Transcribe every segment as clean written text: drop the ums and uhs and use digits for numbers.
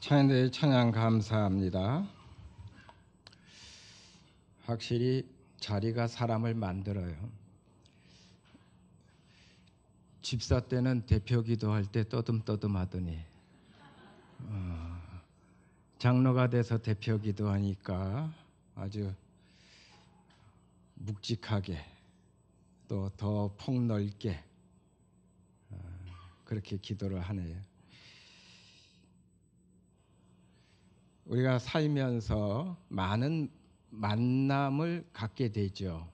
찬양대 찬양 감사합니다. 확실히 자리가 사람을 만들어요. 집사 때는 대표 기도할 때 떠듬떠듬하더니 장로가 돼서 대표 기도하니까 아주 묵직하게 또 더 폭넓게 그렇게 기도를 하네요. 우리가 살면서 많은 만남을 갖게 되죠.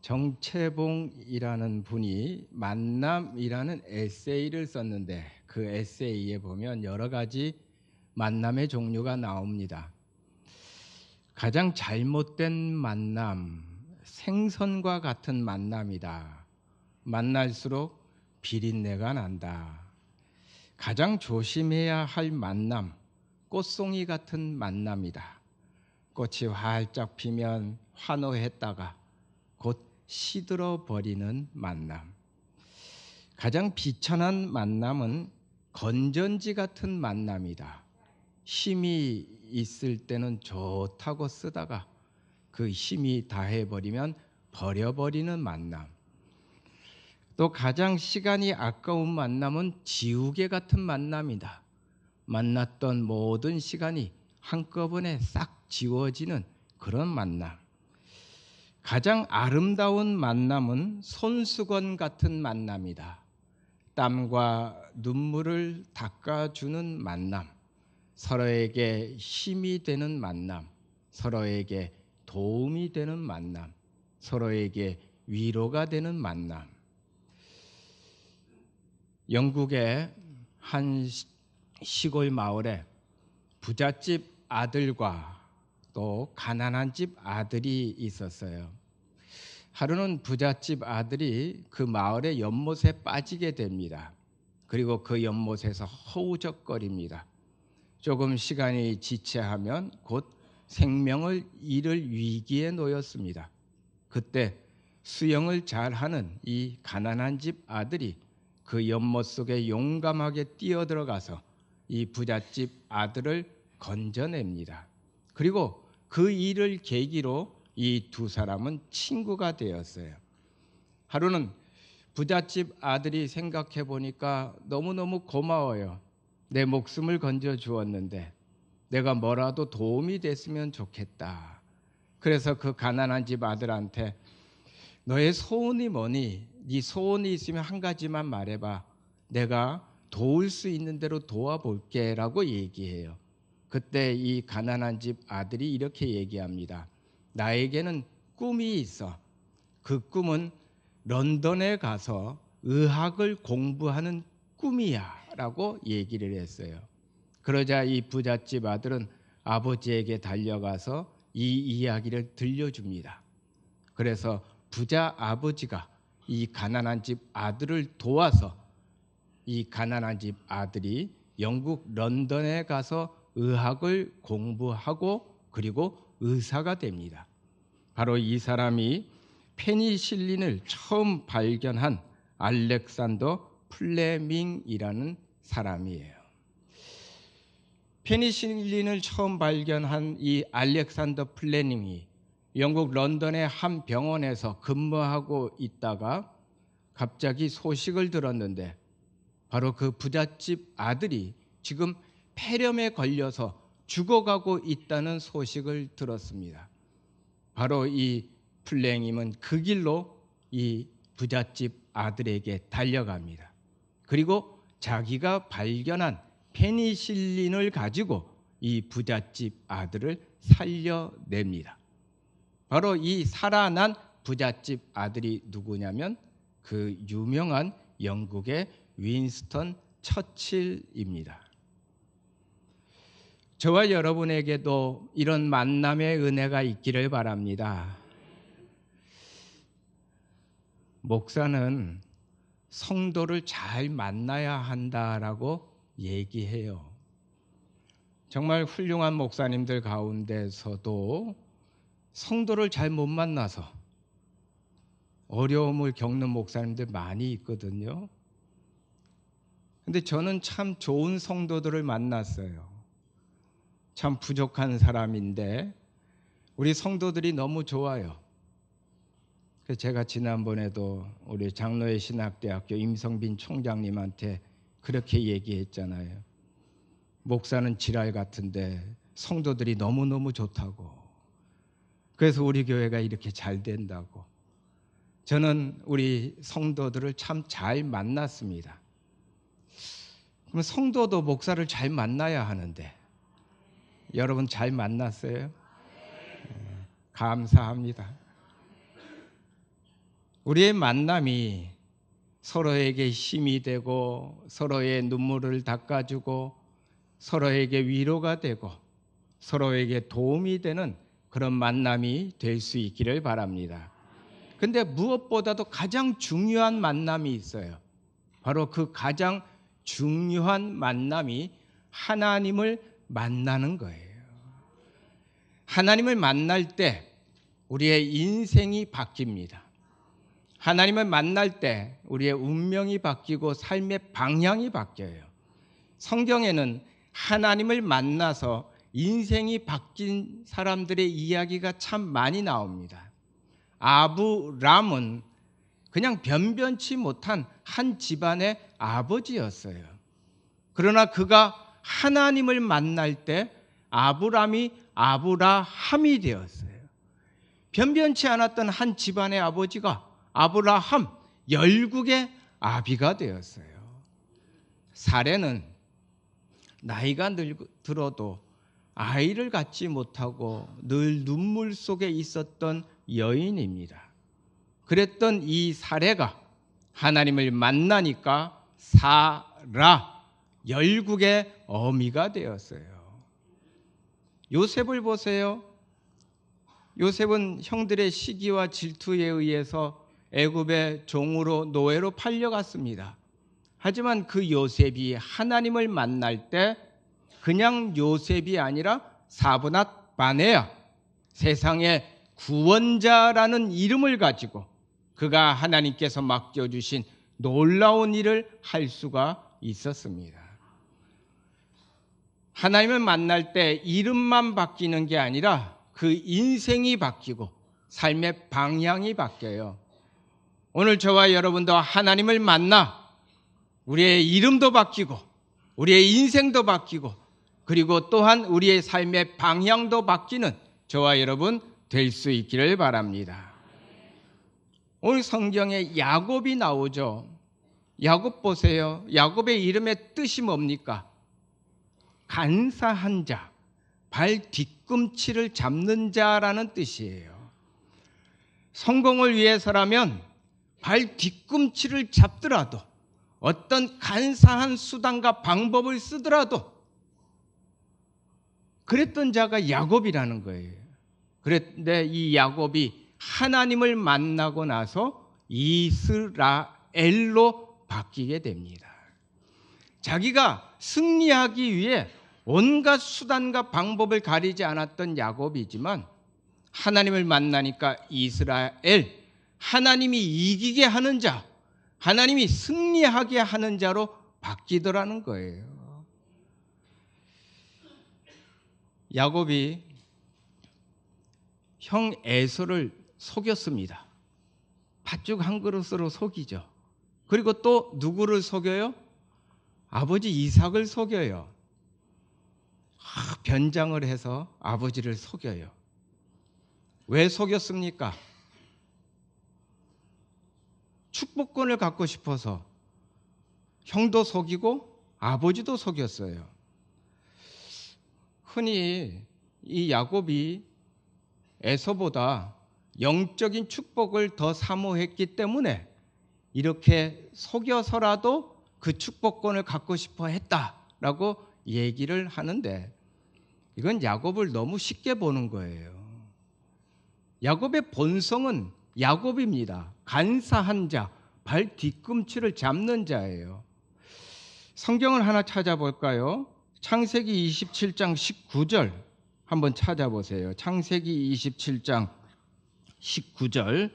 정채봉이라는 분이 만남이라는 에세이를 썼는데 그 에세이에 보면 여러 가지 만남의 종류가 나옵니다. 가장 잘못된 만남, 생선과 같은 만남이다. 만날수록 비린내가 난다. 가장 조심해야 할 만남, 꽃송이 같은 만남이다. 꽃이 활짝 피면 환호했다가 곧 시들어 버리는 만남. 가장 비천한 만남은 건전지 같은 만남이다. 힘이 있을 때는 좋다고 쓰다가 그 힘이 다해버리면 버려버리는 만남. 또 가장 시간이 아까운 만남은 지우개 같은 만남이다. 만났던 모든 시간이 한꺼번에 싹 지워지는 그런 만남. 가장 아름다운 만남은 손수건 같은 만남이다. 땀과 눈물을 닦아주는 만남, 서로에게 힘이 되는 만남, 서로에게 도움이 되는 만남, 서로에게 위로가 되는 만남. 영국의 한 시골 마을에 부잣집 아들과 또 가난한 집 아들이 있었어요. 하루는 부잣집 아들이 그 마을의 연못에 빠지게 됩니다. 그리고 그 연못에서 허우적거립니다. 조금 시간이 지체하면 곧 생명을 잃을 위기에 놓였습니다. 그때 수영을 잘하는 이 가난한 집 아들이 그 연못 속에 용감하게 뛰어들어가서 이 부잣집 아들을 건져냅니다. 그리고 그 일을 계기로 이 두 사람은 친구가 되었어요. 하루는 부잣집 아들이 생각해 보니까 너무너무 고마워요. 내 목숨을 건져 주었는데 내가 뭐라도 도움이 됐으면 좋겠다. 그래서 그 가난한 집 아들한테 너의 소원이 뭐니? 네 소원이 있으면 한 가지만 말해봐. 내가 도울 수 있는 대로 도와볼게 라고 얘기해요. 그때 이 가난한 집 아들이 이렇게 얘기합니다. 나에게는 꿈이 있어. 그 꿈은 런던에 가서 의학을 공부하는 꿈이야 라고 얘기를 했어요. 그러자 이 부잣집 아들은 아버지에게 달려가서 이 이야기를 들려줍니다. 그래서 부자 아버지가 이 가난한 집 아들을 도와서 이 가난한 집 아들이 영국 런던에 가서 의학을 공부하고 그리고 의사가 됩니다. 바로 이 사람이 페니실린을 처음 발견한 알렉산더 플레밍이라는 사람이에요. 페니실린을 처음 발견한 이 알렉산더 플레밍이 영국 런던의 한 병원에서 근무하고 있다가 갑자기 소식을 들었는데 바로 그 부잣집 아들이 지금 폐렴에 걸려서 죽어가고 있다는 소식을 들었습니다. 바로 이 플랭임은 그 길로 이 부잣집 아들에게 달려갑니다. 그리고 자기가 발견한 페니실린을 가지고 이 부잣집 아들을 살려냅니다. 바로 이 살아난 부잣집 아들이 누구냐면 그 유명한 영국의 윈스턴 처칠입니다. 저와 여러분에게도 이런 만남의 은혜가 있기를 바랍니다. 목사는 성도를 잘 만나야 한다라고 얘기해요. 정말 훌륭한 목사님들 가운데서도 성도를 잘 못 만나서 어려움을 겪는 목사님들 많이 있거든요. 근데 저는 참 좋은 성도들을 만났어요. 참 부족한 사람인데 우리 성도들이 너무 좋아요. 그래서 제가 지난번에도 우리 장로회 신학대학교 임성빈 총장님한테 그렇게 얘기했잖아요. 목사는 지랄 같은데 성도들이 너무너무 좋다고. 그래서 우리 교회가 이렇게 잘 된다고. 저는 우리 성도들을 참 잘 만났습니다. 그럼 성도도 목사를 잘 만나야 하는데 여러분 잘 만났어요? 감사합니다. 우리의 만남이 서로에게 힘이 되고 서로의 눈물을 닦아주고 서로에게 위로가 되고 서로에게 도움이 되는 그런 만남이 될 수 있기를 바랍니다. 근데 무엇보다도 가장 중요한 만남이 있어요. 바로 그 가장 중요한 만남이 하나님을 만나는 거예요. 하나님을 만날 때 우리의 인생이 바뀝니다. 하나님을 만날 때 우리의 운명이 바뀌고 삶의 방향이 바뀌어요. 성경에는 하나님을 만나서 인생이 바뀐 사람들의 이야기가 참 많이 나옵니다. 아브람은 그냥 변변치 못한 한 집안의 아버지였어요. 그러나 그가 하나님을 만날 때 아브람이 아브라함이 되었어요. 변변치 않았던 한 집안의 아버지가 아브라함, 열국의 아비가 되었어요. 사례는 나이가 들어도 아이를 갖지 못하고 늘 눈물 속에 있었던 여인입니다. 그랬던 이 사례가 하나님을 만나니까 사라, 열국의 어미가 되었어요. 요셉을 보세요. 요셉은 형들의 시기와 질투에 의해서 애굽의 종으로 노예로 팔려갔습니다. 하지만 그 요셉이 하나님을 만날 때 그냥 요셉이 아니라 사브낫 바네아, 세상의 구원자라는 이름을 가지고 그가 하나님께서 맡겨주신 놀라운 일을 할 수가 있었습니다. 하나님을 만날 때 이름만 바뀌는 게 아니라 그 인생이 바뀌고 삶의 방향이 바뀌어요. 오늘 저와 여러분도 하나님을 만나 우리의 이름도 바뀌고 우리의 인생도 바뀌고 그리고 또한 우리의 삶의 방향도 바뀌는 저와 여러분 될 수 있기를 바랍니다. 오늘 성경에 야곱이 나오죠. 야곱 보세요. 야곱의 이름의 뜻이 뭡니까? 간사한 자, 발 뒤꿈치를 잡는 자라는 뜻이에요. 성공을 위해서라면 발 뒤꿈치를 잡더라도 어떤 간사한 수단과 방법을 쓰더라도 그랬던 자가 야곱이라는 거예요. 그런데 이 야곱이 하나님을 만나고 나서 이스라엘로 바뀌게 됩니다. 자기가 승리하기 위해 온갖 수단과 방법을 가리지 않았던 야곱이지만 하나님을 만나니까 이스라엘, 하나님이 이기게 하는 자, 하나님이 승리하게 하는 자로 바뀌더라는 거예요. 야곱이 형 에서를 속였습니다. 팥죽 한 그릇으로 속이죠. 그리고 또 누구를 속여요? 아버지 이삭을 속여요. 변장을 해서 아버지를 속여요. 왜 속였습니까? 축복권을 갖고 싶어서 형도 속이고 아버지도 속였어요. 흔히 이 야곱이 에서보다 영적인 축복을 더 사모했기 때문에 이렇게 속여서라도 그 축복권을 갖고 싶어 했다라고 얘기를 하는데 이건 야곱을 너무 쉽게 보는 거예요. 야곱의 본성은 야곱입니다. 간사한 자, 발 뒤꿈치를 잡는 자예요. 성경을 하나 찾아볼까요? 창세기 27장 19절 한번 찾아보세요. 창세기 27장 19절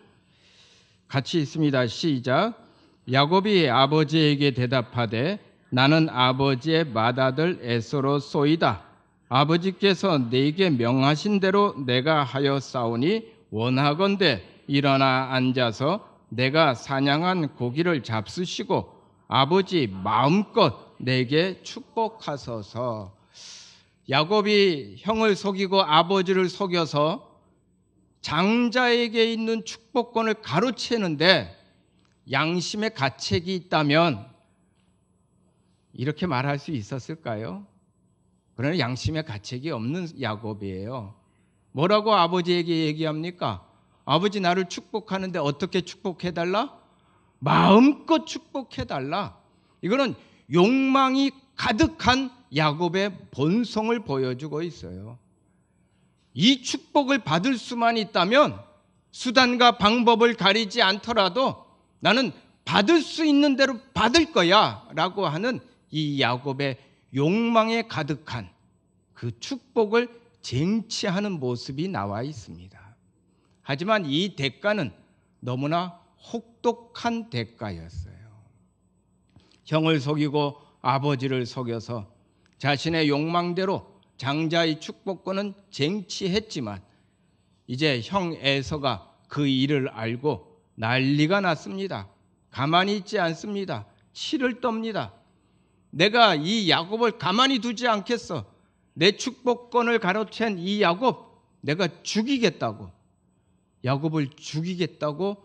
같이 있습니다. 시작. 야곱이 아버지에게 대답하되 나는 아버지의 맏아들 에서로소이다. 아버지께서 네게 명하신 대로 내가 하여 싸우니 원하건대 일어나 앉아서 내가 사냥한 고기를 잡수시고 아버지 마음껏 내게 축복하소서. 야곱이 형을 속이고 아버지를 속여서 장자에게 있는 축복권을 가로채는데 양심의 가책이 있다면 이렇게 말할 수 있었을까요? 그러나 양심의 가책이 없는 야곱이에요. 뭐라고 아버지에게 얘기합니까? 아버지 나를 축복하는데 어떻게 축복해달라? 마음껏 축복해달라. 이거는 욕망이 가득한 야곱의 본성을 보여주고 있어요. 이 축복을 받을 수만 있다면 수단과 방법을 가리지 않더라도 나는 받을 수 있는 대로 받을 거야 라고 하는 이 야곱의 욕망에 가득한 그 축복을 쟁취하는 모습이 나와 있습니다. 하지만 이 대가는 너무나 혹독한 대가였어요. 형을 속이고 아버지를 속여서 자신의 욕망대로 장자의 축복권은 쟁취했지만 이제 형 에서가 그 일을 알고 난리가 났습니다. 가만히 있지 않습니다. 치를 떱니다. 내가 이 야곱을 가만히 두지 않겠어. 내 축복권을 가로챈 이 야곱 내가 죽이겠다고, 야곱을 죽이겠다고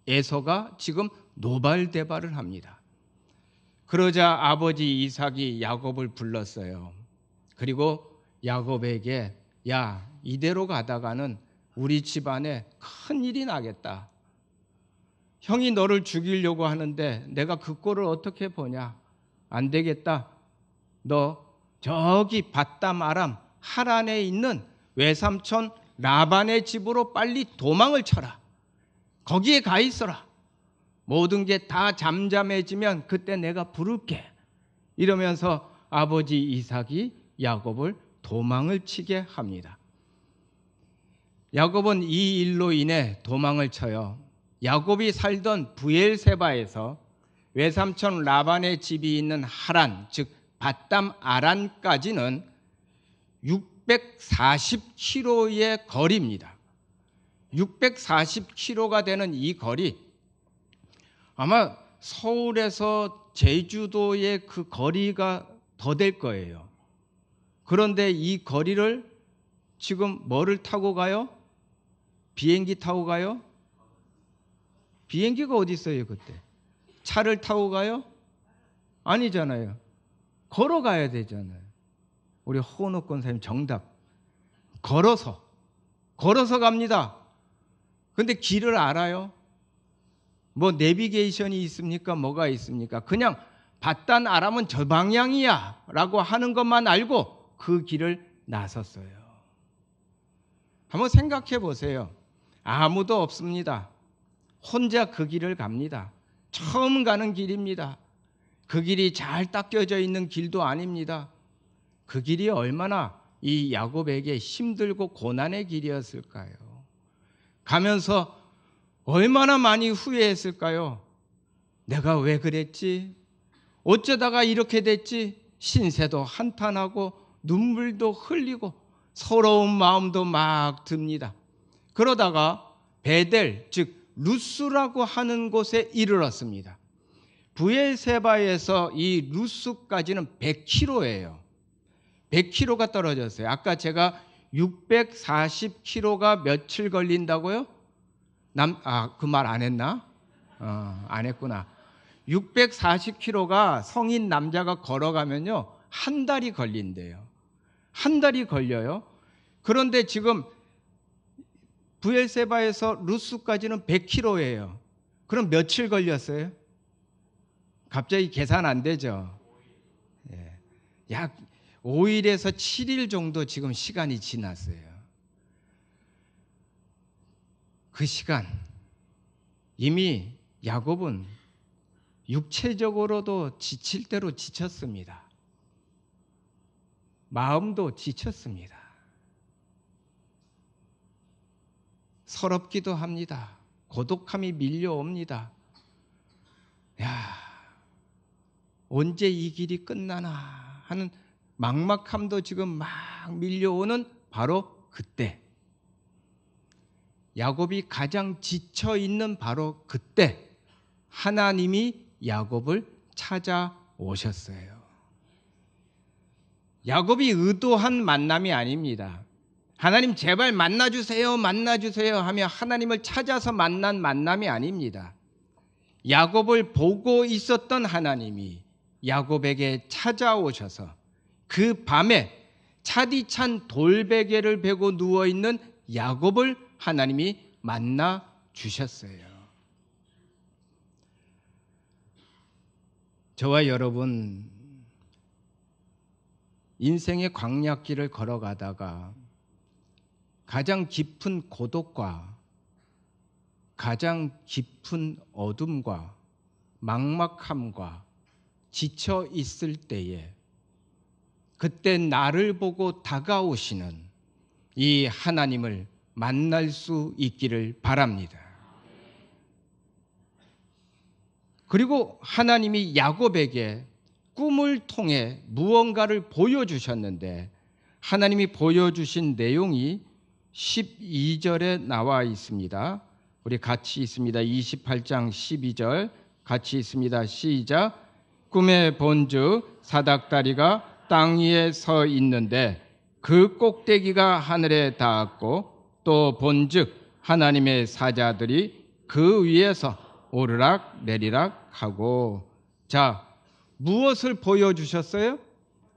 에서가 지금 노발대발을 합니다. 그러자 아버지 이삭이 야곱을 불렀어요. 그리고 야곱에게 야, 이대로 가다가는 우리 집안에 큰일이 나겠다. 형이 너를 죽이려고 하는데 내가 그 꼴을 어떻게 보냐. 안 되겠다. 너 저기 밧담 아람 하란에 있는 외삼촌 라반의 집으로 빨리 도망을 쳐라. 거기에 가 있어라. 모든 게 다 잠잠해지면 그때 내가 부를게. 이러면서 아버지 이삭이 야곱을 도망을 치게 합니다. 야곱은 이 일로 인해 도망을 쳐요. 야곱이 살던 부엘세바에서 외삼촌 라반의 집이 있는 하란, 즉 밧담 아란까지는 640km의 거리입니다. 640km가 되는 이 거리, 아마 서울에서 제주도의 그 거리가 더 될 거예요. 그런데 이 거리를 지금 뭐를 타고 가요? 비행기 타고 가요? 비행기가 어디 있어요 그때? 차를 타고 가요? 아니잖아요. 걸어가야 되잖아요. 우리 호노 권사님 정답. 걸어서 갑니다. 근데 길을 알아요? 뭐 내비게이션이 있습니까? 뭐가 있습니까? 그냥 밧단 아람은 저 방향이야 라고 하는 것만 알고 그 길을 나섰어요. 한번 생각해 보세요. 아무도 없습니다. 혼자 그 길을 갑니다. 처음 가는 길입니다. 그 길이 잘 닦여져 있는 길도 아닙니다. 그 길이 얼마나 이 야곱에게 힘들고 고난의 길이었을까요? 가면서 얼마나 많이 후회했을까요? 내가 왜 그랬지? 어쩌다가 이렇게 됐지? 신세도 한탄하고 눈물도 흘리고 서러운 마음도 막 듭니다. 그러다가 베델, 즉 루스라고 하는 곳에 이르렀습니다. 부엘세바에서 이 루스까지는 100km예요. 100km가 떨어졌어요. 아까 제가 640km가 며칠 걸린다고요? 그 말 안 했나? 안 했구나. 640km가 성인 남자가 걸어가면요, 한 달이 걸린대요. 한 달이 걸려요. 그런데 지금 부엘세바에서 루스까지는 100km예요. 그럼 며칠 걸렸어요? 갑자기 계산 안 되죠. 약 5일에서 7일 정도 지금 시간이 지났어요. 그 시간 이미 야곱은 육체적으로도 지칠 대로 지쳤습니다. 마음도 지쳤습니다. 서럽기도 합니다. 고독함이 밀려옵니다. 언제 이 길이 끝나나 하는 막막함도 지금 막 밀려오는 바로 그때, 야곱이 가장 지쳐 있는 바로 그때 하나님이 야곱을 찾아오셨어요. 야곱이 의도한 만남이 아닙니다. 하나님 제발 만나주세요, 만나주세요 하며 하나님을 찾아서 만난 만남이 아닙니다. 야곱을 보고 있었던 하나님이 야곱에게 찾아오셔서 그 밤에 차디찬 돌베개를 베고 누워있는 야곱을 하나님이 만나 주셨어요. 저와 여러분, 인생의 광야길을 걸어가다가 가장 깊은 고독과 가장 깊은 어둠과 막막함과 지쳐 있을 때에 그때 나를 보고 다가오시는 이 하나님을 만날 수 있기를 바랍니다. 그리고 하나님이 야곱에게 꿈을 통해 무언가를 보여주셨는데 하나님이 보여주신 내용이 12절에 나와 있습니다. 우리 같이 있습니다. 28장 12절 같이 있습니다. 시작. 꿈에 본즉 사닥다리가 땅 위에 서 있는데 그 꼭대기가 하늘에 닿았고 또 본즉 하나님의 사자들이 그 위에서 오르락 내리락 하고. 자, 무엇을 보여주셨어요?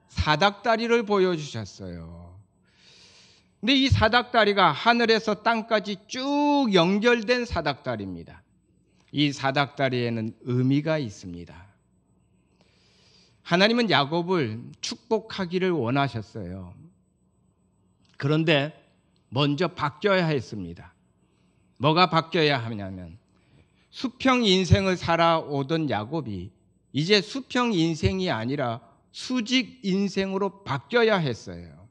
사닥다리를 보여주셨어요. 근데 이 사닥다리가 하늘에서 땅까지 쭉 연결된 사닥다리입니다. 이 사닥다리에는 의미가 있습니다. 하나님은 야곱을 축복하기를 원하셨어요. 그런데 먼저 바뀌어야 했습니다. 뭐가 바뀌어야 하냐면 수평 인생을 살아오던 야곱이 이제 수평 인생이 아니라 수직 인생으로 바뀌어야 했어요.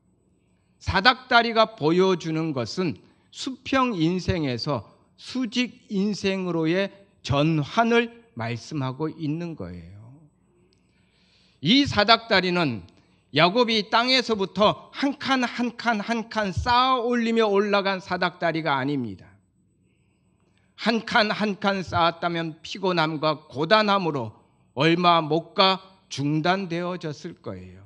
사닥다리가 보여주는 것은 수평 인생에서 수직 인생으로의 전환을 말씀하고 있는 거예요. 이 사닥다리는 야곱이 땅에서부터 한 칸 한 칸 한 칸 쌓아 올리며 올라간 사닥다리가 아닙니다. 한 칸 한 칸 쌓았다면 피곤함과 고단함으로 얼마 못 가 중단되어졌을 거예요.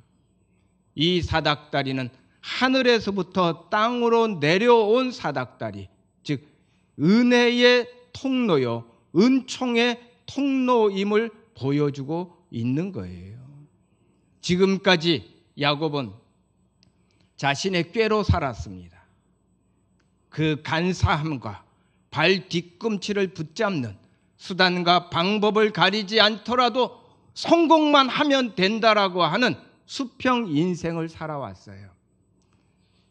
이 사닥다리는 하늘에서부터 땅으로 내려온 사닥다리, 즉 은혜의 통로요, 은총의 통로임을 보여주고 있는 거예요. 지금까지 야곱은 자신의 꾀로 살았습니다. 그 간사함과 발 뒤꿈치를 붙잡는 수단과 방법을 가리지 않더라도 성공만 하면 된다라고 하는 수평 인생을 살아왔어요.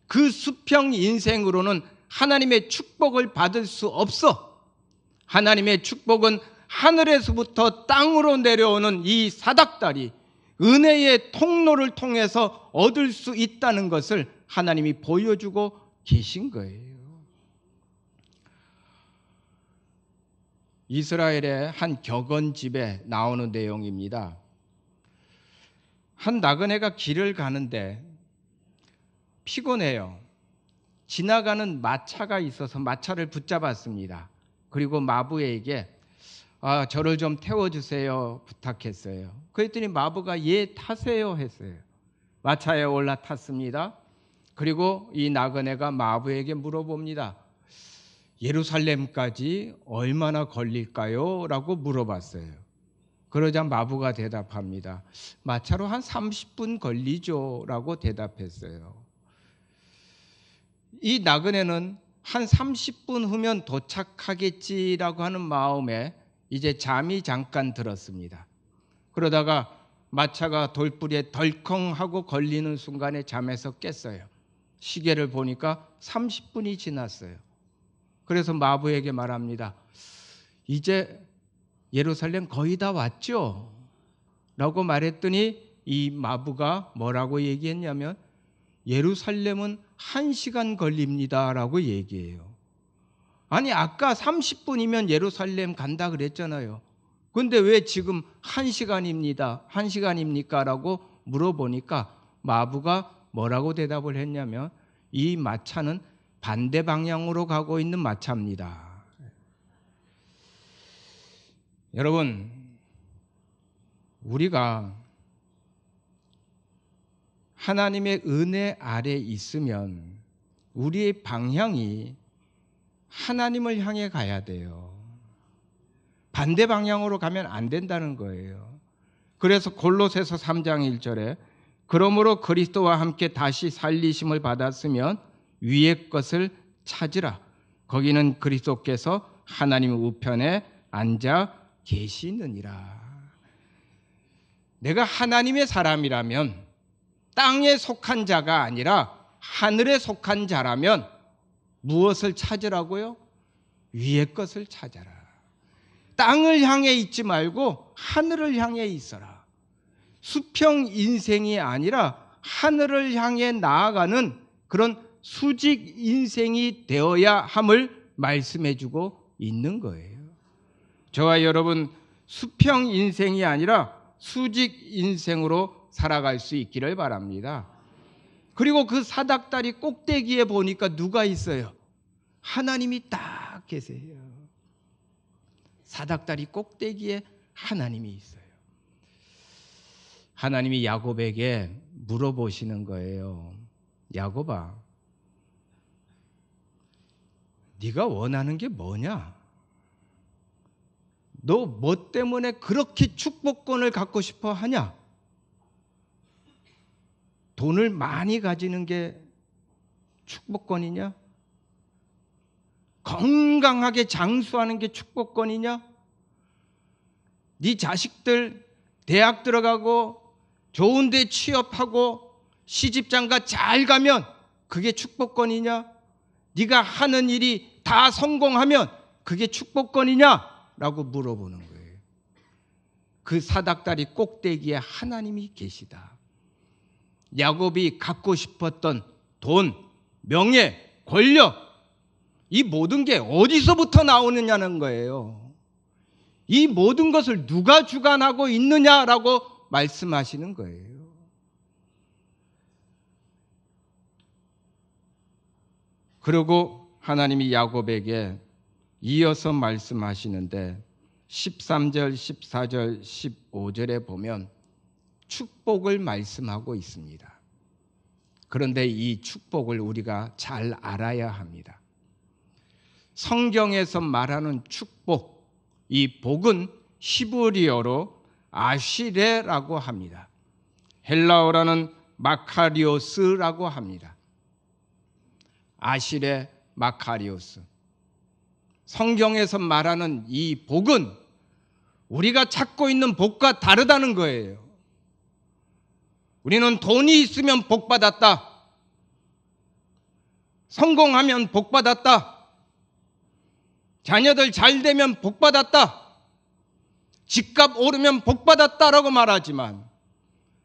그 수평 인생으로는 하나님의 축복을 받을 수 없어. 하나님의 축복은 하늘에서부터 땅으로 내려오는 이 사닥다리, 은혜의 통로를 통해서 얻을 수 있다는 것을 하나님이 보여주고 계신 거예요. 이스라엘의 한 격언집에 나오는 내용입니다. 한 나그네가 길을 가는데 피곤해요. 지나가는 마차가 있어서 마차를 붙잡았습니다. 그리고 마부에게 저를 좀 태워주세요 부탁했어요. 그랬더니 마부가 예 타세요 했어요. 마차에 올라탔습니다. 그리고 이 나그네가 마부에게 물어봅니다. 예루살렘까지 얼마나 걸릴까요? 라고 물어봤어요. 그러자 마부가 대답합니다. 마차로 한 30분 걸리죠 라고 대답했어요. 이 나그네는 한 30분 후면 도착하겠지라고 하는 마음에 이제 잠이 잠깐 들었습니다. 그러다가 마차가 돌부리에 덜컹하고 걸리는 순간에 잠에서 깼어요. 시계를 보니까 30분이 지났어요. 그래서 마부에게 말합니다. 이제 예루살렘 거의 다 왔죠? 라고 말했더니 이 마부가 뭐라고 얘기했냐면 예루살렘은 1시간 걸립니다 라고 얘기해요. 아니 아까 30분이면 예루살렘 간다 그랬잖아요. 근데 왜 지금 1시간입니다. 1시간입니까? 라고 물어보니까 마부가 뭐라고 대답을 했냐면 이 마차는 반대 방향으로 가고 있는 마차입니다. 여러분, 우리가 하나님의 은혜 아래 있으면 우리의 방향이 하나님을 향해 가야 돼요. 반대 방향으로 가면 안 된다는 거예요. 그래서 골로새서 3장 1절에 그러므로 그리스도와 함께 다시 살리심을 받았으면 위의 것을 찾으라. 거기는 그리스도께서 하나님 우편에 앉아 계시느니라. 내가 하나님의 사람이라면 땅에 속한 자가 아니라 하늘에 속한 자라면 무엇을 찾으라고요? 위의 것을 찾아라. 땅을 향해 있지 말고 하늘을 향해 있어라. 수평 인생이 아니라 하늘을 향해 나아가는 그런 수직 인생이 되어야 함을 말씀해 주고 있는 거예요. 저와 여러분 수평 인생이 아니라 수직 인생으로 살아갈 수 있기를 바랍니다. 그리고 그 사닥다리 꼭대기에 보니까 누가 있어요? 하나님이 딱 계세요. 사닥다리 꼭대기에 하나님이 있어요. 하나님이 야곱에게 물어보시는 거예요. 야곱아, 네가 원하는 게 뭐냐? 너 뭐 때문에 그렇게 축복권을 갖고 싶어 하냐? 돈을 많이 가지는 게 축복권이냐? 건강하게 장수하는 게 축복권이냐? 네 자식들 대학 들어가고 좋은 데 취업하고 시집장가 잘 가면 그게 축복권이냐? 네가 하는 일이 다 성공하면 그게 축복권이냐? 라고 물어보는 거예요. 그 사닥다리 꼭대기에 하나님이 계시다. 야곱이 갖고 싶었던 돈, 명예, 권력, 이 모든 게 어디서부터 나오느냐는 거예요. 이 모든 것을 누가 주관하고 있느냐라고 말씀하시는 거예요. 그리고 하나님이 야곱에게 이어서 말씀하시는데 13절, 14절, 15절에 보면 축복을 말씀하고 있습니다. 그런데 이 축복을 우리가 잘 알아야 합니다. 성경에서 말하는 축복, 이 복은 히브리어로 아시레라고 합니다. 헬라어로는 마카리오스라고 합니다. 아시레, 마카리오스. 성경에서 말하는 이 복은 우리가 찾고 있는 복과 다르다는 거예요. 우리는 돈이 있으면 복 받았다. 성공하면 복 받았다. 자녀들 잘 되면 복 받았다. 집값 오르면 복 받았다라고 말하지만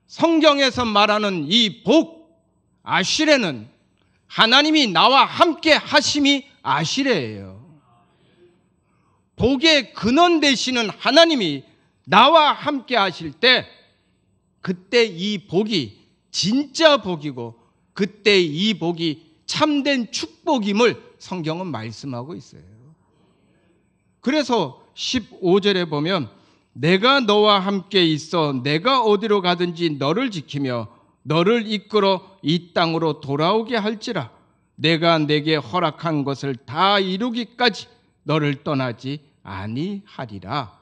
성경에서 말하는 이 복, 아시레는 하나님이 나와 함께 하심이 아시레예요. 복의 근원 되시는 하나님이 나와 함께 하실 때 그때 이 복이 진짜 복이고 그때 이 복이 참된 축복임을 성경은 말씀하고 있어요. 그래서 15절에 보면 내가 너와 함께 있어 내가 어디로 가든지 너를 지키며 너를 이끌어 이 땅으로 돌아오게 할지라 내가 내게 허락한 것을 다 이루기까지 너를 떠나지 아니하리라.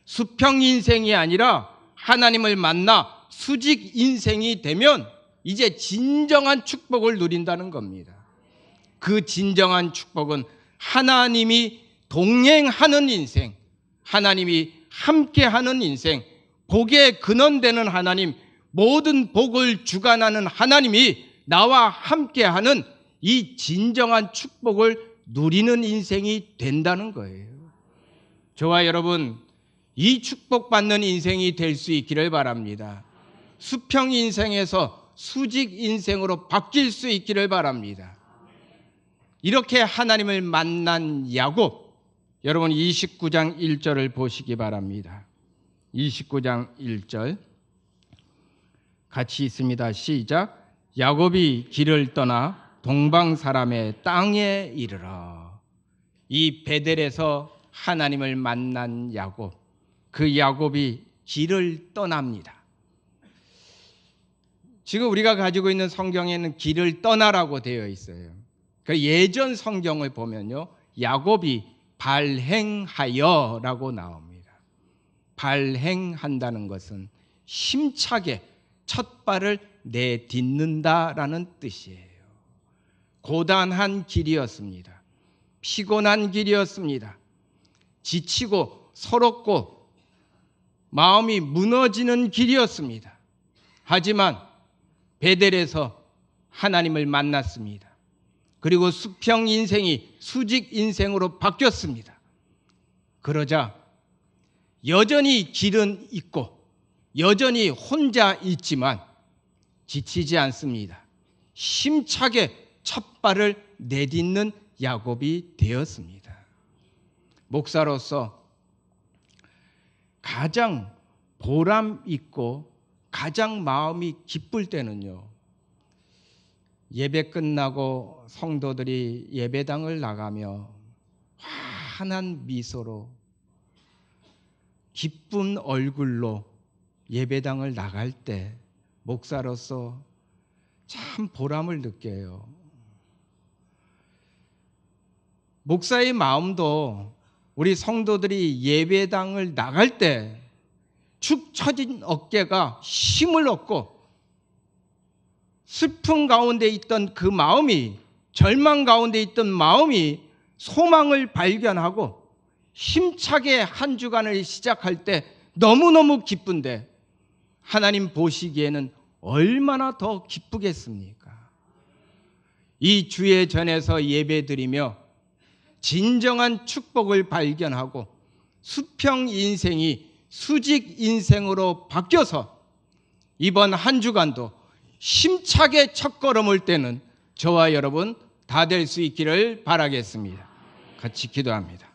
수평 인생이 아니라 하나님을 만나 수직 인생이 되면 이제 진정한 축복을 누린다는 겁니다. 그 진정한 축복은 하나님이 동행하는 인생, 하나님이 함께하는 인생, 복의 근원되는 하나님, 모든 복을 주관하는 하나님이 나와 함께하는 이 진정한 축복을 누리는 인생이 된다는 거예요. 저와 여러분, 이 축복받는 인생이 될 수 있기를 바랍니다. 수평 인생에서 수직 인생으로 바뀔 수 있기를 바랍니다. 이렇게 하나님을 만난 야곱, 여러분 29장 1절을 보시기 바랍니다. 29장 1절 같이 있습니다. 시작. 야곱이 길을 떠나 동방 사람의 땅에 이르러. 이 베델에서 하나님을 만난 야곱, 그 야곱이 길을 떠납니다. 지금 우리가 가지고 있는 성경에는 길을 떠나라고 되어 있어요. 그 예전 성경을 보면요, 야곱이 발행하여라고 나옵니다. 발행한다는 것은 힘차게 첫 발을 내딛는다라는 뜻이에요. 고단한 길이었습니다. 피곤한 길이었습니다. 지치고 서럽고 마음이 무너지는 길이었습니다. 하지만 베델에서 하나님을 만났습니다. 그리고 수평 인생이 수직 인생으로 바뀌었습니다. 그러자 여전히 길은 있고 여전히 혼자 있지만 지치지 않습니다. 힘차게 첫 발을 내딛는 야곱이 되었습니다. 목사로서 가장 보람 있고 가장 마음이 기쁠 때는요, 예배 끝나고 성도들이 예배당을 나가며 환한 미소로 기쁜 얼굴로 예배당을 나갈 때 목사로서 참 보람을 느껴요. 목사의 마음도 우리 성도들이 예배당을 나갈 때 축 처진 어깨가 힘을 얻고 슬픔 가운데 있던 그 마음이, 절망 가운데 있던 마음이 소망을 발견하고 힘차게 한 주간을 시작할 때 너무너무 기쁜데 하나님 보시기에는 얼마나 더 기쁘겠습니까? 이 주의 전에서 예배드리며 진정한 축복을 발견하고 수평 인생이 수직 인생으로 바뀌어서 이번 한 주간도 힘차게 첫걸음을 떼는 저와 여러분 다 될 수 있기를 바라겠습니다. 같이 기도합니다.